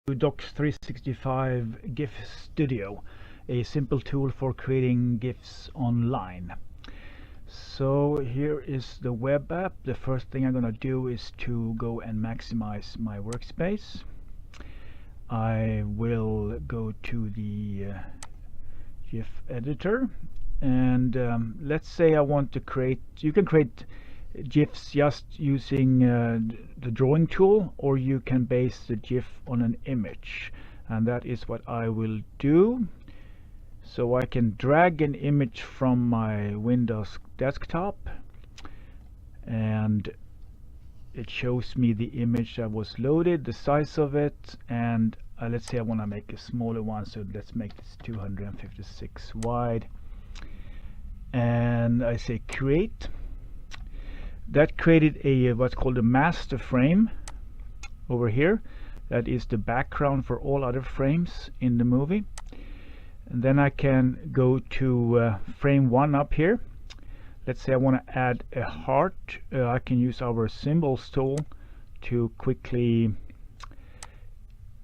Docs365 GIF Studio, a simple tool for creating GIFs online. So here is the web app. The first thing I'm going to do is to go and maximize my workspace. I will go to the GIF editor, and let's say I want to create, you can create GIFs just using the drawing tool, or you can base the GIF on an image, and that is what I will do. So I can drag an image from my Windows desktop, and it shows me the image that was loaded, the size of it, and let's say I want to make a smaller one, so let's make this 256 wide, and I say create. That created a what's called a master frame over here. That is the background for all other frames in the movie. And then I can go to frame 1 up here. Let's say I want to add a heart. I can use our symbols tool to quickly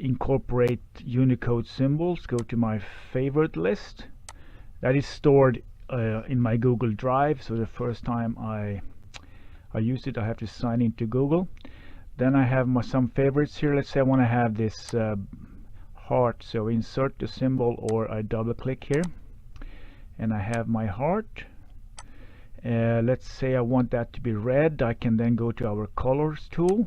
incorporate Unicode symbols. Go to my favorite list. That is stored in my Google Drive, so the first time I use it, I have to sign into Google. Then I have some favorites here. Let's say I want to have this heart, so insert the symbol, or I double click here and I have my heart. Let's say I want that to be red. I can then go to our colors tool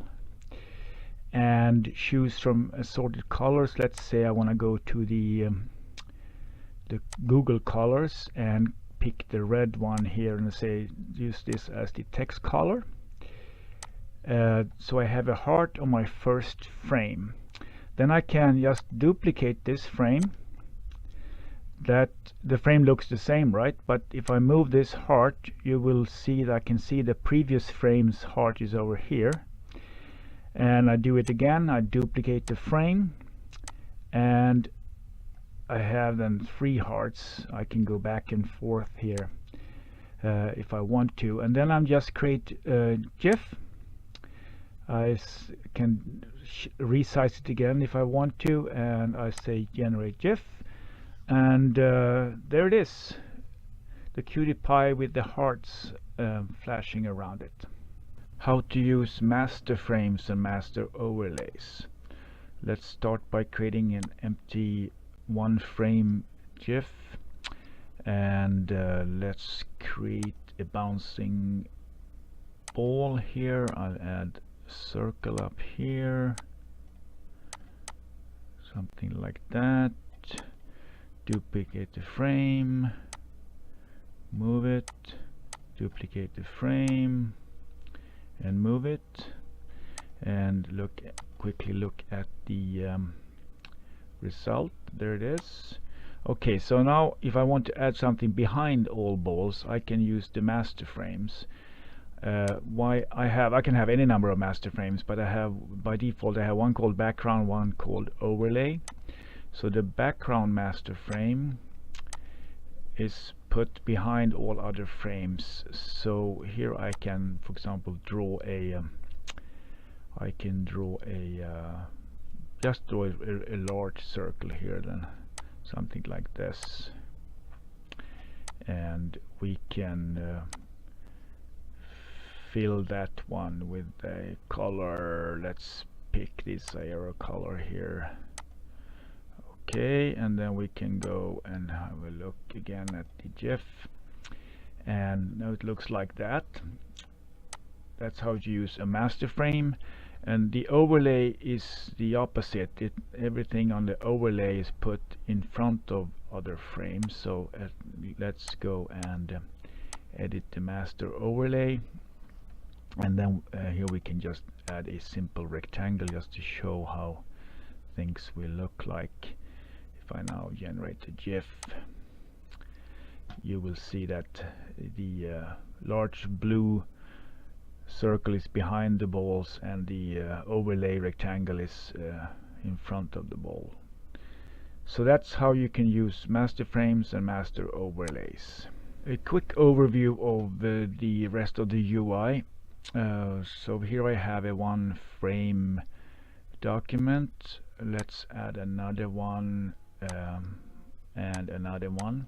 and choose from assorted colors. Let's say I want to go to the Google colors and pick the red one here and say use this as the text color. So I have a heart on my first frame. Then I can just duplicate this frame. That the frame looks the same, right? But if I move this heart, you will see that I can see the previous frame's heart is over here. And I do it again. I duplicate the frame, and I have then 3 hearts. I can go back and forth here if I want to, and then I'm just create a GIF. I can resize it again if I want to, and I say generate GIF, and there it is, the cutie pie with the hearts flashing around it. How to use master frames and master overlays. Let's start by creating an empty 1 frame GIF, and let's create a bouncing ball here. I'll add a circle up here, something like that. Duplicate the frame, move it, duplicate the frame and move it, and quickly look at the result. There it is. Okay, so now if I want to add something behind all balls, I can use the master frames. I can have any number of master frames, but I have, by default, I have one called background, one called overlay. So the background master frame is put behind all other frames. So here I can, for example, draw a just draw a large circle here, then something like this, and we can fill that one with a color. Let's pick this arrow color here. Okay, and then we can go and have a look again at the GIF, and now it looks like that. That's how to use a master frame. And the overlay is the opposite. Everything on the overlay is put in front of other frames. So let's go and edit the master overlay, and then here we can just add a simple rectangle just to show how things will look like. If I now generate a GIF, you will see that the large blue circle is behind the balls, and the overlay rectangle is in front of the ball. So that's how you can use master frames and master overlays. A quick overview of the rest of the UI. So here I have a 1 frame document. let's add another one and another one,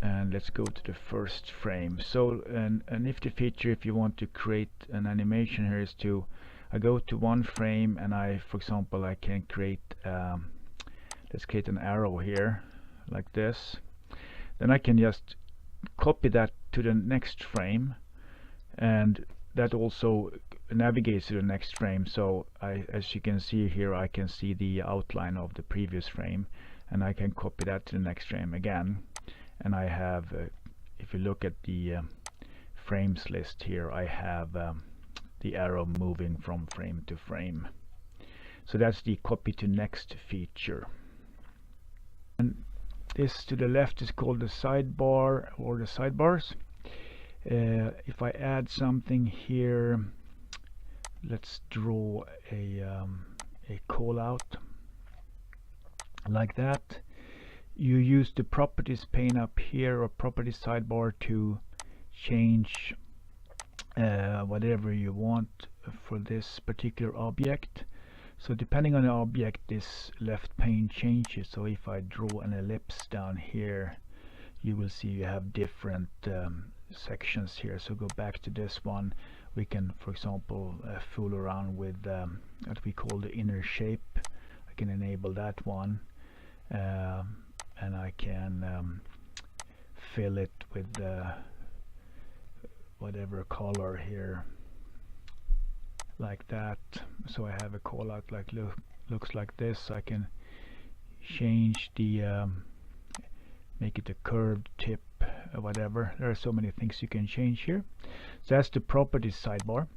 and let's go to the first frame. So a nifty feature if you want to create an animation here is to I go to one frame and for example I can create let's create an arrow here like this. Then I can just copy that to the next frame, and that also navigates to the next frame. So as you can see here, I can see the outline of the previous frame, and I can copy that to the next frame again. And I have if you look at the frames list here, I have the arrow moving from frame to frame. So that's the copy to next feature. And this to the left is called the sidebar or the sidebars. If I add something here, let's draw a call out like that. You use the properties pane up here or properties sidebar to change whatever you want for this particular object. So depending on the object, this left pane changes. So if I draw an ellipse down here, you will see you have different sections here. So go back to this one. We can, for example, fool around with what we call the inner shape. I can enable that one, and I can fill it with whatever color here, like that. So I have a call out like looks like this. I can change the make it a curved tip, whatever. There are so many things you can change here. So that's the properties sidebar.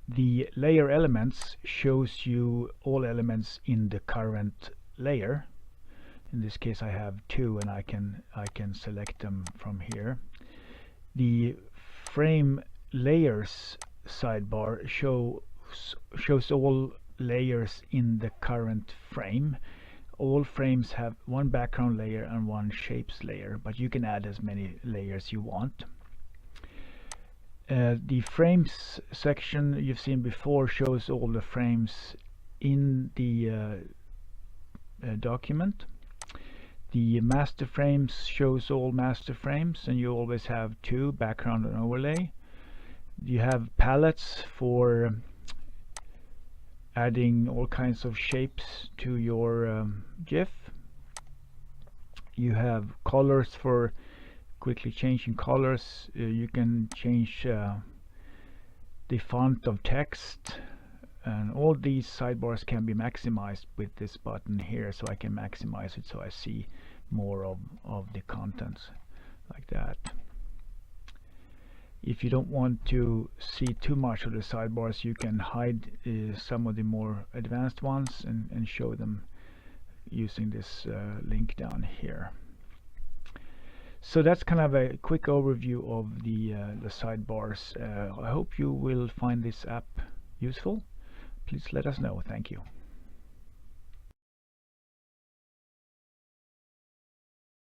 The layer elements shows you all elements in the current layer. In this case I have two, and I can select them from here. The frame layers sidebar shows all layers in the current frame. All frames have one background layer and one shapes layer, but you can add as many layers you want. The frames section you've seen before shows all the frames in the document. The master frames shows all master frames, and you always have two, background and overlay. You have palettes for adding all kinds of shapes to your GIF. You have colors for quickly changing colors. You can change the font of text, and all these sidebars can be maximized with this button here. So I can maximize it so I see more of the contents like that. If you don't want to see too much of the sidebars, you can hide some of the more advanced ones and show them using this link down here. So that's kind of a quick overview of the sidebars. I hope you will find this app useful. Please let us know. Thank you.